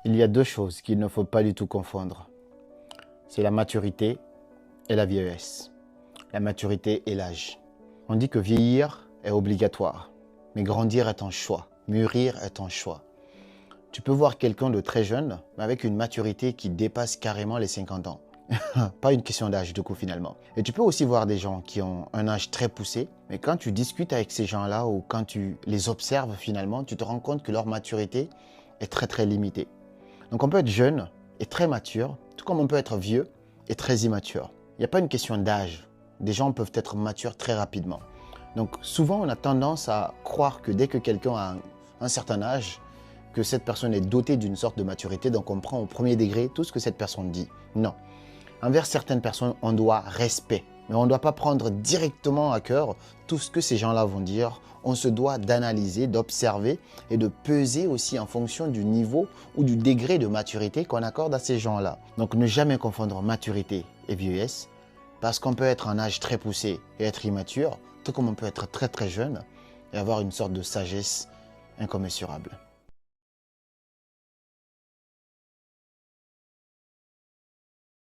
Il y a deux choses qu'il ne faut pas du tout confondre. C'est la maturité et la vieillesse. La maturité et l'âge. On dit que vieillir est obligatoire, mais grandir est un choix. Mûrir est un choix. Tu peux voir quelqu'un de très jeune, mais avec une maturité qui dépasse carrément les 50 ans. Pas une question d'âge du coup finalement. Et tu peux aussi voir des gens qui ont un âge très poussé, mais quand tu discutes avec ces gens-là ou quand tu les observes finalement, tu te rends compte que leur maturité est très limitée. Donc on peut être jeune et très mature, tout comme on peut être vieux et très immature. Il n'y a pas une question d'âge. Des gens peuvent être matures très rapidement. Donc souvent on a tendance à croire que dès que quelqu'un a un certain âge, que cette personne est dotée d'une sorte de maturité, donc on prend au premier degré tout ce que cette personne dit. Non. Envers certaines personnes, on doit respect. Mais on ne doit pas prendre directement à cœur tout ce que ces gens-là vont dire. On se doit d'analyser, d'observer et de peser aussi en fonction du niveau ou du degré de maturité qu'on accorde à ces gens-là. Donc ne jamais confondre maturité et vieillesse, parce qu'on peut être en âge très poussé et être immature, tout comme on peut être très jeune et avoir une sorte de sagesse incommensurable.